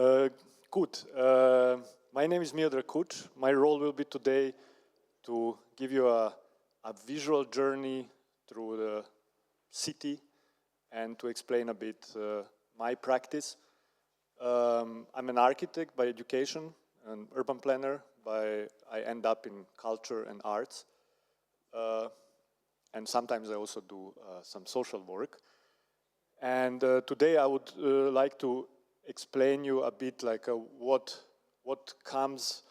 Uh, Good. My name is Miodrag Kuc. My role will be today to give you a visual journey through the city and to explain a bit my practice. I'm an architect by education, an urban planner. I end up in culture and arts. And sometimes I also do some social work. And today I would like to explain you a bit like what comes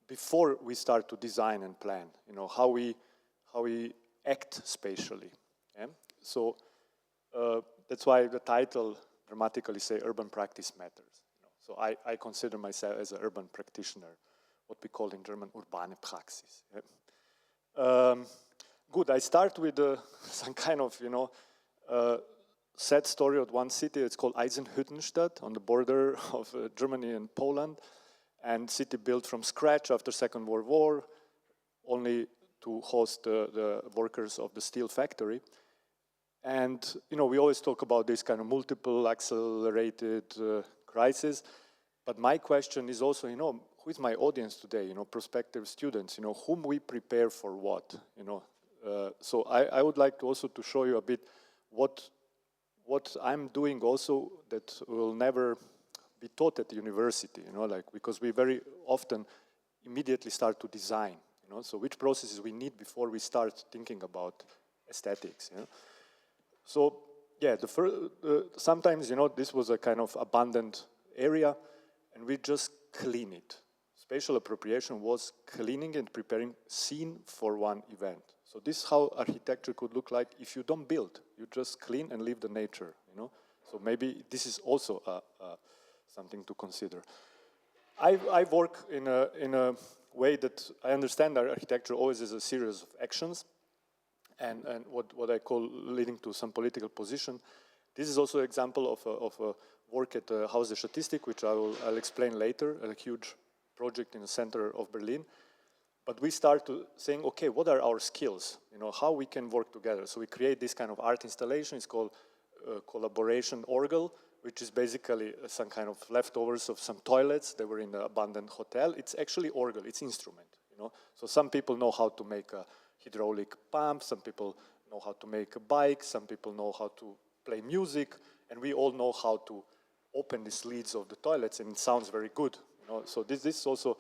before we start to design and plan. You know, how we act spatially. Yeah? So that's why the title dramatically say urban practice matters. You know? So I consider myself as an urban practitioner, what we call in German urbane Praxis. Yeah? Good. I start with some kind of, you know, sad story of one city. It's called Eisenhüttenstadt on the border of Germany and Poland, and city built from scratch after Second World War, only to host the workers of the steel factory. And you know, we always talk about this kind of multiple accelerated crisis. But my question is also, you know, who is my audience today? You know, prospective students. You know, whom we prepare for what? You know, so I would like to also to show you a bit what I'm doing also that will never be taught at the university, you know, like, because we very often immediately start to design, you know, so which processes we need before we start thinking about aesthetics, you know. So, yeah, sometimes, you know, this was a kind of abandoned area and we just clean it. Spatial appropriation was cleaning and preparing scene for one event. So this is how architecture could look like if you don't build. You just clean and leave the nature, you know. So maybe this is also something to consider. I work in a way that I understand that architecture always is a series of actions and what I call leading to some political position. This is also an example of a work at Haus der Statistik, which I'll explain later, a huge project in the center of Berlin. But we start to saying, okay, what are our skills? You know, how we can work together. So we create this kind of art installation. It's called collaboration orgel, which is basically some kind of leftovers of some toilets that were in the abandoned hotel. It's actually orgel, it's instrument, you know. So some people know how to make a hydraulic pump, some people know how to make a bike, some people know how to play music, and we all know how to open the lids of the toilets, and it sounds very good, you know. So this also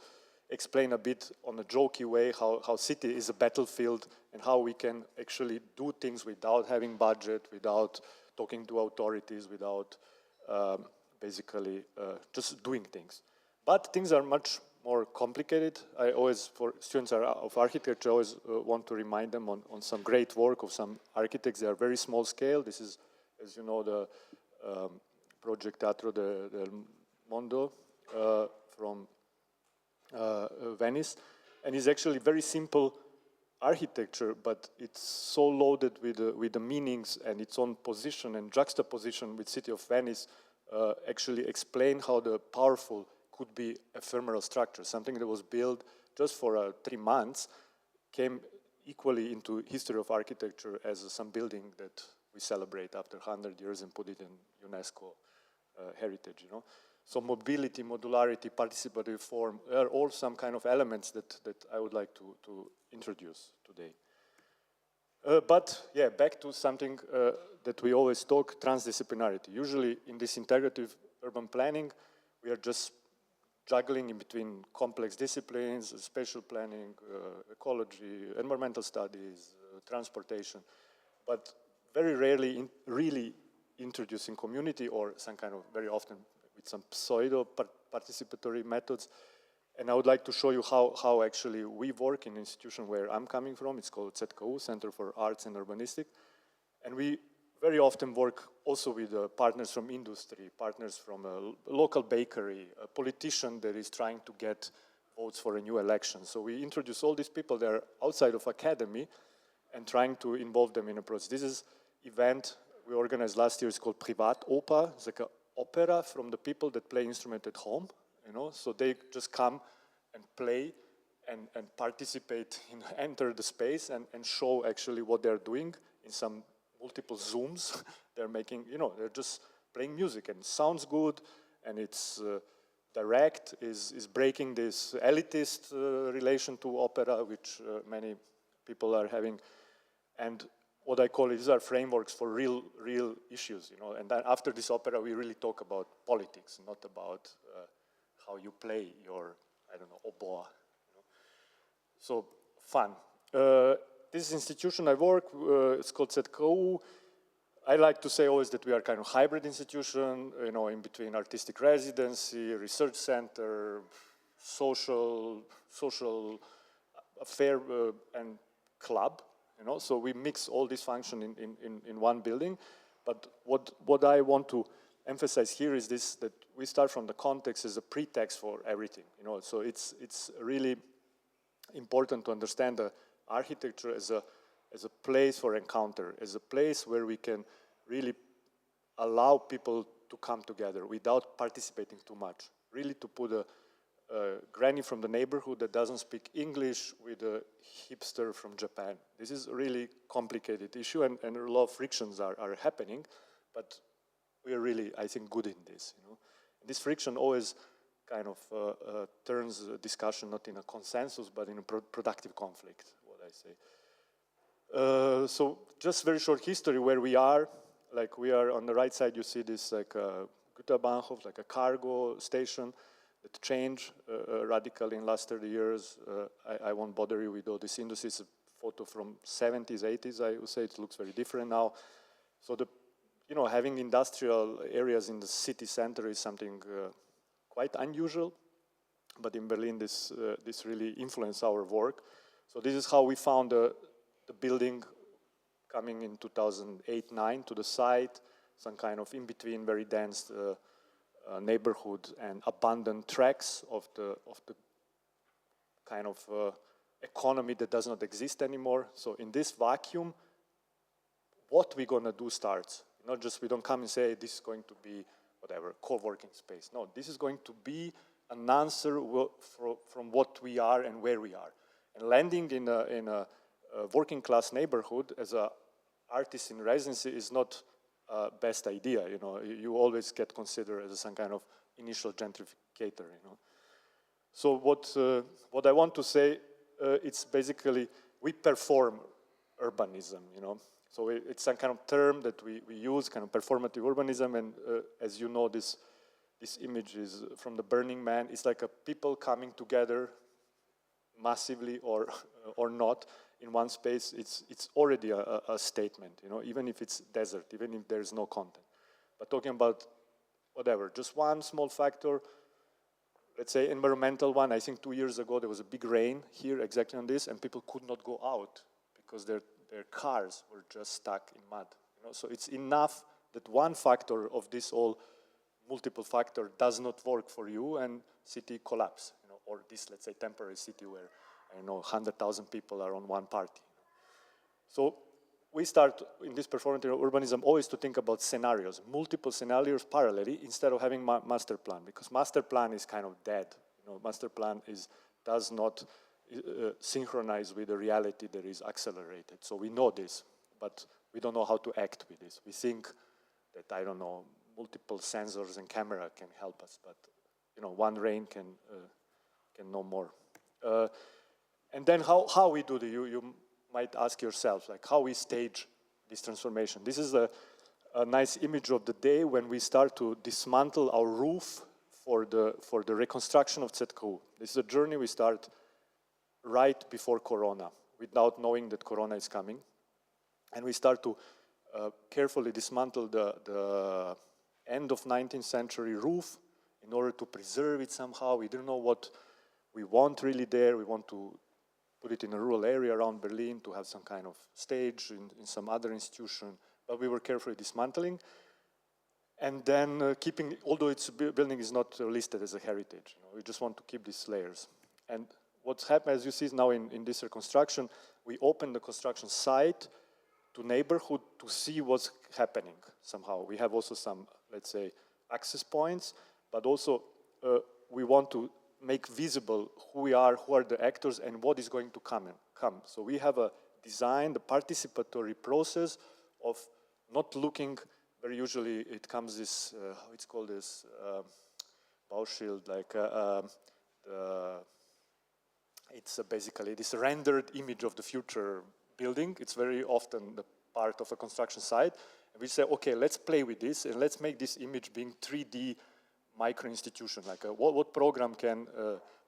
explain a bit on a jokey way how city is a battlefield and how we can actually do things without having budget, without talking to authorities, without basically just doing things. But things are much more complicated. I always, for students of architecture, I always want to remind them on some great work of some architects. They are very small scale. This is, as you know, the project Teatro del Mondo from Venice, and it's actually very simple architecture, but it's so loaded with the meanings and its own position and juxtaposition with City of Venice actually explain how the powerful could be ephemeral structure. Something that was built just for 3 months came equally into history of architecture as some building that we celebrate after 100 years and put it in UNESCO heritage, you know. So mobility, modularity, participative form are all some kind of elements that I would like to introduce today. But yeah, back to something that we always talk, transdisciplinarity. Usually in this integrative urban planning, we are just juggling in between complex disciplines, spatial planning, ecology, environmental studies, transportation, but very rarely really introducing community or some kind of, very often with some pseudo-participatory methods. And I would like to show you how actually we work in an institution where I'm coming from. It's called ZKU, Center for Arts and Urbanistic. And we very often work also with partners from industry, partners from a local bakery, a politician that is trying to get votes for a new election. So we introduce all these people that are outside of academy and trying to involve them in a process. This is event we organized last year. It's called Privatoper. It's like an opera from the people that play instrument at home, you know. So they just come and play and participate, enter the space and show actually what they're doing in some multiple Zooms. They're making, you know, they're just playing music and it sounds good and it's direct, is breaking this elitist relation to opera, which many people are having, and what I call it, these are frameworks for real issues, you know. And then after this opera, we really talk about politics, not about how you play your, I don't know, oboe. You know? So fun. This institution I work, it's called ZKU. I like to say always that we are kind of hybrid institution, you know, in between artistic residency, research center, social affair and club, you know. So we mix all this function in one building. But what I want to emphasize here is this, that we start from the context as a pretext for everything, you know. So it's really important to understand the architecture as a place for encounter, as a place where we can really allow people to come together without participating too much. Really to put a granny from the neighborhood that doesn't speak English with a hipster from Japan. This is a really complicated issue, and a lot of frictions are happening, but we are really, I think, good in this. You know? And this friction always kind of turns a discussion not in a consensus, but in a productive conflict, what I say. So just very short history where we are. Like we are on the right side, you see this like Güterbahnhof, like a cargo station that changed radically in the last 30 years. I won't bother you with all this industry. It's a photo from 70s, 80s, I would say. It looks very different now. So you know, having industrial areas in the city center is something quite unusual, but in Berlin this really influenced our work. So this is how we found the building coming in 2008-9 to the site, some kind of in-between very dense neighborhood and abandoned tracks of the kind of economy that does not exist anymore. So in this vacuum, what we're gonna do starts. Not just we don't come and say this is going to be whatever, co-working space. No, this is going to be an answer from what we are and where we are. And landing in a working class neighborhood as an artist in residency is not best idea. You know, you always get considered as some kind of initial gentrificator. You know, so what I want to say, it's basically we perform urbanism. You know. So it's some kind of term that we use, kind of performative urbanism, and as you know, this image is from the Burning Man. It's like a people coming together massively or not in one space. It's already a statement, you know, even if it's desert, even if there's no content. But talking about whatever, just one small factor, let's say environmental one. I think 2 years ago there was a big rain here exactly on this, and people could not go out because their cars were just stuck in mud. You know? So it's enough that one factor of this all multiple factor does not work for you and city collapse. You know? Or this, let's say, temporary city where, I know, 100,000 people are on one party. You know? So we start in this performative urbanism always to think about scenarios, multiple scenarios parallelly instead of having master plan, because master plan is kind of dead. You know, master plan does not synchronize with the reality that is accelerated. So we know this, but we don't know how to act with this. We think that, I don't know, multiple sensors and camera can help us, but you know, one rain can know more. And then how we do you might ask yourself, like how we stage this transformation. This is a nice image of the day when we start to dismantle our roof for the reconstruction of ZKU. This is a journey we start right before Corona, without knowing that Corona is coming. And we start to carefully dismantle the end of 19th century roof in order to preserve it somehow. We didn't know what we want really there. We want to put it in a rural area around Berlin to have some kind of stage in some other institution. But we were carefully dismantling. And then keeping, although its building is not listed as a heritage, you know, we just want to keep these layers. And what's happened, as you see now in this reconstruction, we open the construction site to neighborhood to see what's happening somehow. We have also some, let's say, access points, but also we want to make visible who we are, who are the actors, and what is going to come. So we have a design, the participatory process of not looking, very usually it comes this, how it's called this, Bauschild, like it's basically this rendered image of the future building. It's very often the part of a construction site. And we say, okay, let's play with this and let's make this image being 3D micro institution, like what program can,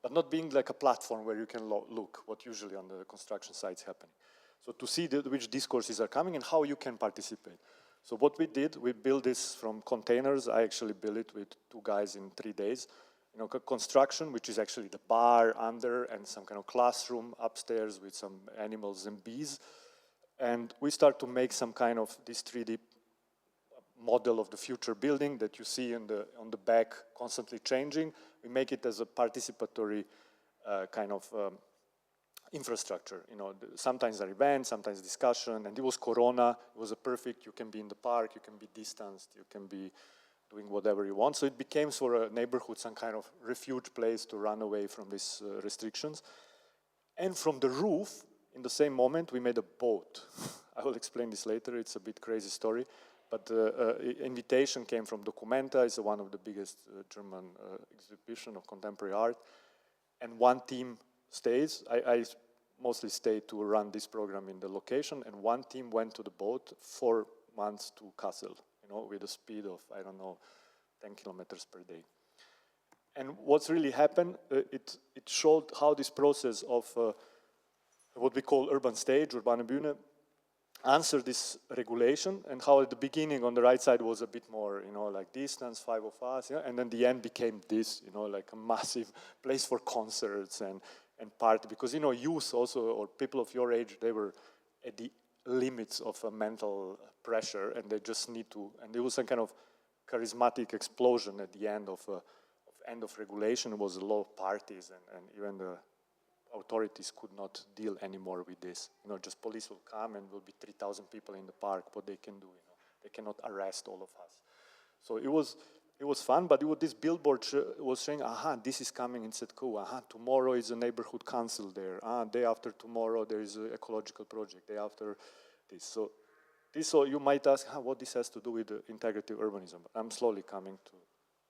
but not being like a platform where you can look what usually on the construction sites happening. So to see which discourses are coming and how you can participate. So what we did, we built this from containers. I actually built it with 2 guys in 3 days. You know, construction, which is actually the bar under and some kind of classroom upstairs with some animals and bees. And we start to make some kind of this 3D model of the future building that you see on the back constantly changing. We make it as a participatory kind of infrastructure. You know, sometimes there are events, sometimes discussion, and it was Corona. It was a perfect, you can be in the park, you can be distanced, you can be doing whatever you want. So it became for a neighborhood some kind of refuge place to run away from these restrictions. And from the roof, in the same moment, we made a boat. I will explain this later, it's a bit crazy story. But the invitation came from Documenta. It's one of the biggest German exhibition of contemporary art. And one team stays. I mostly stayed to run this program in the location. And one team went to the boat 4 months to Kassel, you know, with a speed of, I don't know, 10 kilometers per day. And what's really happened, it showed how this process of what we call urban stage, urbane Bühne, answer this regulation, and how at the beginning on the right side was a bit more, you know, like distance, 5 of us, yeah? And then the end became this, you know, like a massive place for concerts and party, because, you know, youth also, or people of your age, they were at the limits of a mental pressure, and they just need to, and there was some kind of charismatic explosion at the end of end of regulation. It was a lot of parties, and even the authorities could not deal anymore with this. You know, just police will come and will be 3,000 people in the park. What they can do, you know, they cannot arrest all of us. So it was fun, but this billboard was saying, aha, this is coming in Setku. Aha, tomorrow is a neighborhood council there. Day after tomorrow there is an ecological project. Day after this. So you might ask, what this has to do with integrative urbanism? But I'm slowly coming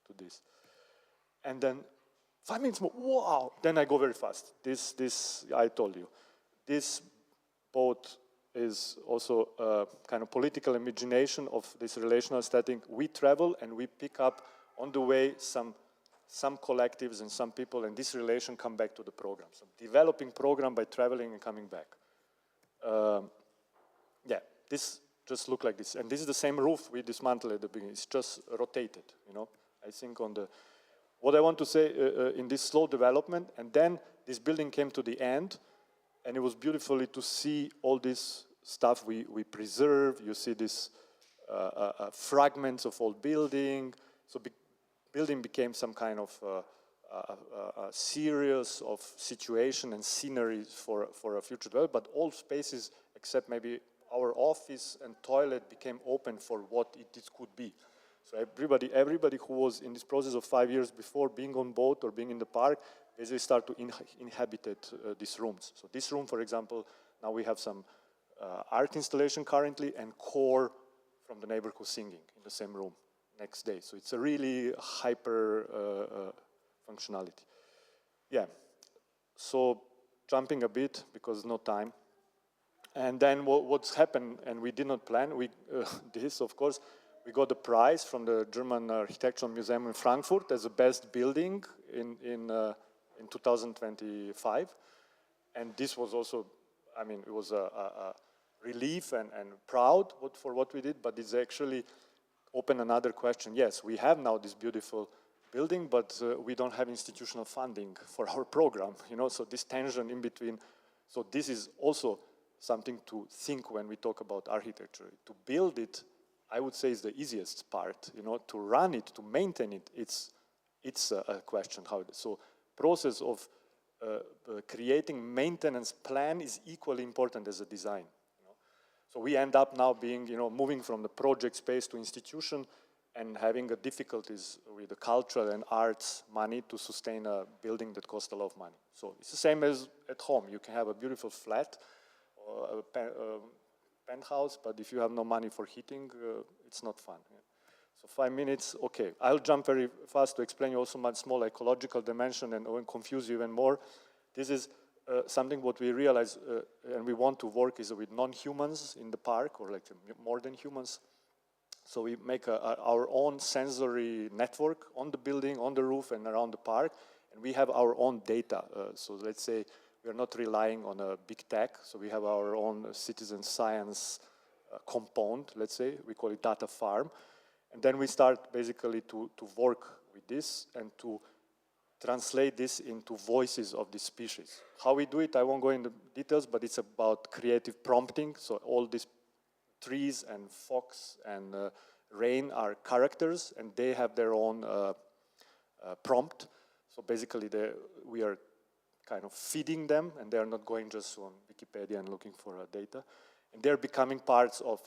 to this. And then 5 minutes more, wow, then I go very fast. This, I told you. This boat is also a kind of political imagination of this relational setting. We travel and we pick up on the way some collectives and some people, and this relation come back to the program. So developing program by traveling and coming back. Yeah, this just look like this. And this is the same roof we dismantled at the beginning. It's just rotated, you know. I think on the, what I want to say in this slow development, and then this building came to the end, and it was beautifully to see all this stuff we preserve. You see this fragments of old building. So building became some kind of a series of situation and scenery for a future development, but all spaces except maybe our office and toilet became open for what it could be. So everybody who was in this process of 5 years before being on boat or being in the park, basically start to inhabit these rooms. So this room, for example, now we have some art installation currently and core from the neighborhood singing in the same room next day. So it's a really hyper functionality. Yeah, so jumping a bit because no time. And then what's happened, and we did not plan, this of course, we got the prize from the German Architectural Museum in Frankfurt as the best building in 2025. And this was also, I mean, it was a relief and proud for what we did, but it's actually opened another question. Yes, we have now this beautiful building, but we don't have institutional funding for our program, you know, so this tension in between. So this is also something to think when we talk about architecture. To build it, I would say, is the easiest part. You know, to run it, to maintain it, it's a question how. So process of creating maintenance plan is equally important as a design. You know? So we end up now being, you know, moving from the project space to institution and having difficulties with the cultural and arts money to sustain a building that costs a lot of money. So it's the same as at home. You can have a beautiful flat or a penthouse, but if you have no money for heating, it's not fun. Yeah. So 5 minutes, okay. I'll jump very fast to explain you also my small ecological dimension and won't confuse you even more. This is something what we realize and we want to work is with non-humans in the park, or like more than humans. So we make our own sensory network on the building, on the roof, and around the park, and we have our own data. So let's say we are not relying on a big tech, so we have our own citizen science compound, let's say, we call it data farm. And then we start basically to work with this and to translate this into voices of the species. How we do it, I won't go into details, but it's about creative prompting. So all these trees and fox and rain are characters, and they have their own prompt. So basically we are kind of feeding them, and they're not going just on Wikipedia and looking for data. And they're becoming parts of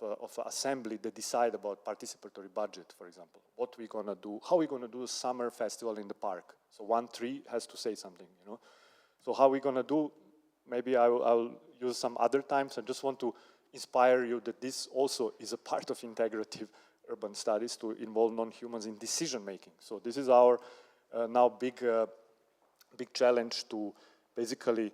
assembly that decide about participatory budget, for example. What we're gonna do, how we're gonna do a summer festival in the park. So one tree has to say something, you know. So how we're gonna do, maybe I'll use some other times. I just want to inspire you that this also is a part of integrative urban studies to involve non-humans in decision making. So this is our now big challenge to basically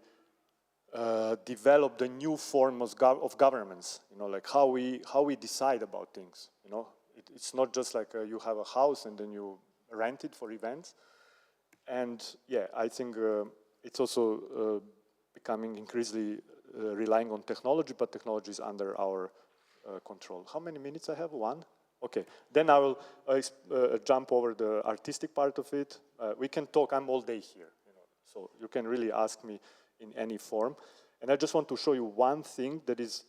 develop the new form of governments, you know, like how we decide about things, you know. It's not just like you have a house and then you rent it for events. And yeah, I think it's also becoming increasingly relying on technology, but technology is under our control. How many minutes I have? 1? Okay, then I will jump over the artistic part of it. We can talk, I'm all day here, you know, so you can really ask me in any form. And I just want to show you one thing that is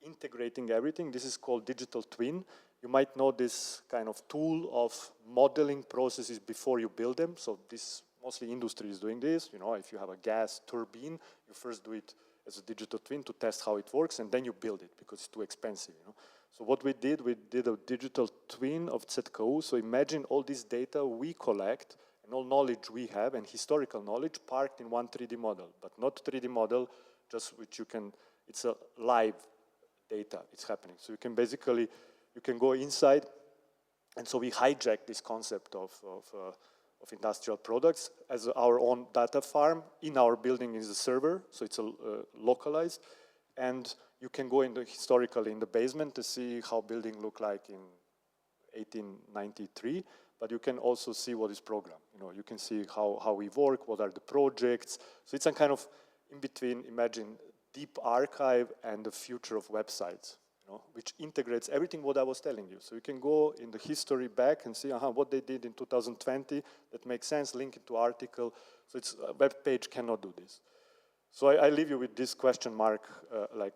integrating everything. This is called digital twin. You might know this kind of tool of modeling processes before you build them. So this, mostly industry is doing this. You know, if you have a gas turbine, you first do it as a digital twin to test how it works, and then you build it because it's too expensive, you know. So what we did a digital twin of ZKU. So imagine all this data we collect and all knowledge we have and historical knowledge parked in one 3D model, but not 3D model, just which you can, it's a live data, it's happening. So you can basically, you can go inside, and so we hijack this concept of industrial products as our own data farm. In our building is a server, so it's localized, and you can go historically in the basement to see how building looked like in 1893, but you can also see what is programmed. You know, you can see how we work, what are the projects. So it's a kind of in between, imagine deep archive and the future of websites, you know, which integrates everything what I was telling you. So you can go in the history back and see what they did in 2020, that makes sense, link it to article. So it's, a web page cannot do this. So I leave you with this question mark,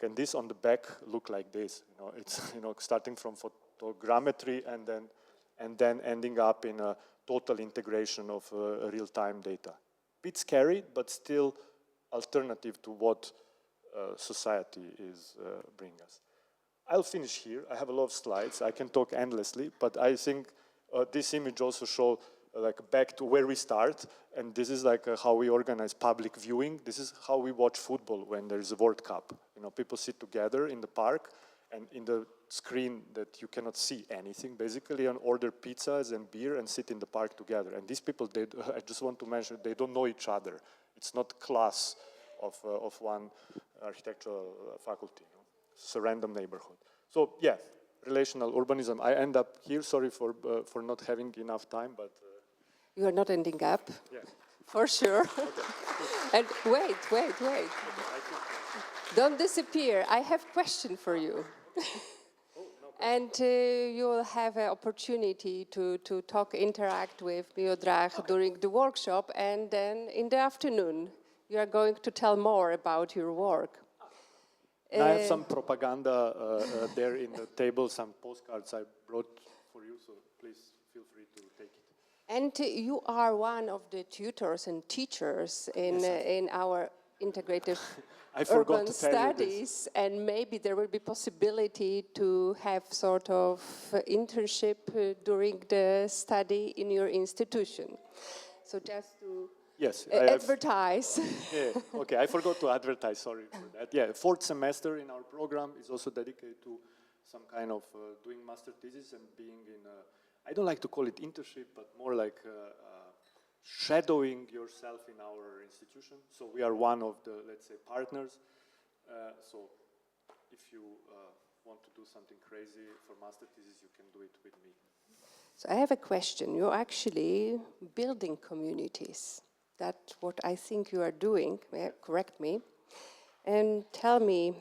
and this on the back look like this. You know, it's, you know, starting from photogrammetry and then ending up in a total integration of real-time data. Bit scary, but still alternative to what society is bringing us. I'll finish here. I have a lot of slides. I can talk endlessly, but I think this image also shows like back to where we start, and this is like how we organize public viewing. This is how we watch football when there is a World Cup. You know, people sit together in the park, and in the screen that you cannot see anything, basically, and order pizzas and beer and sit in the park together. And these people, I just want to mention, they don't know each other. It's not class of one architectural faculty. You know? It's a random neighborhood. So yeah, relational urbanism. I end up here. Sorry for not having enough time, but you are not ending up. Yeah, for sure. Okay. And wait. Don't disappear. I have a question for you. And you will have an opportunity to talk, interact with Miodrag during the workshop, and then in the afternoon you are going to tell more about your work. I have some propaganda there in the table, some postcards I brought for you, so please feel free to take it. And you are one of the tutors and teachers in our integrative urban studies, and maybe there will be possibility to have sort of internship during the study in your institution. So just to advertise. Yeah, okay, I forgot to advertise, sorry for that. Yeah, 4th semester in our program is also dedicated to some kind of doing master thesis and being in I don't like to call it internship, but more like shadowing yourself in our institution. So we are one of the, let's say, partners. So if you want to do something crazy for master thesis, you can do it with me. So I have a question. You're actually building communities. That's what I think you are doing. Correct me. And tell me,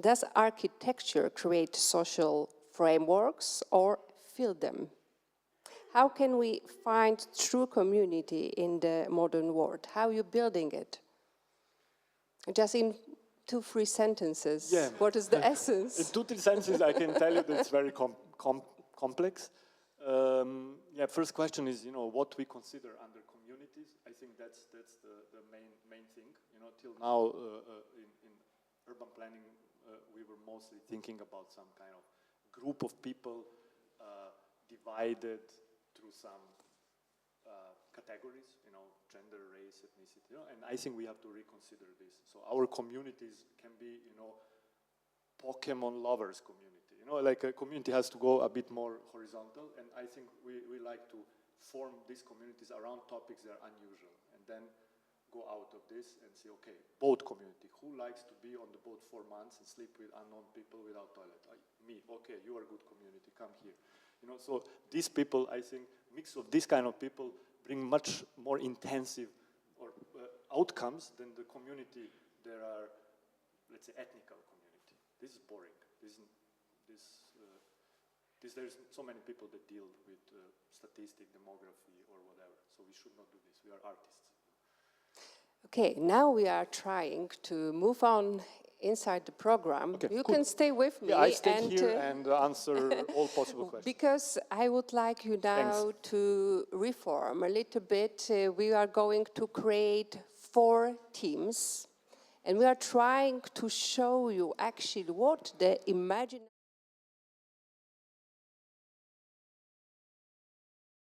does architecture create social frameworks or fill them? How can we find true community in the modern world? How are you building it? Just in 2-3 sentences, yeah. What is the essence? In 2-3 sentences, I can tell you that it's very complex. Yeah, first question is, what we consider under communities. I think that's the main thing. Till now in urban planning, we were mostly thinking about some kind of group of people divided through some categories, gender, race, ethnicity, and I think we have to reconsider this. So our communities can be, Pokemon lovers community. Like a community has to go a bit more horizontal, and I think we like to form these communities around topics that are unusual, and then go out of this and say, okay, boat community, who likes to be on the boat 4 months and sleep with unknown people without toilet? Me, okay, you are a good community, come here. So these people, I think, mix of this kind of people bring much more intensive or outcomes than the community there are, let's say, ethnical community. This is boring. There's so many people that deal with statistic, demography, or whatever. So we should not do this. We are artists. Okay, now we are trying to move on inside the program. Okay, you can stay with me. Yeah, I stay here and answer all possible questions. Because I would like you now to reform a little bit. We are going to create 4 teams, and we are trying to show you actually what the imaginary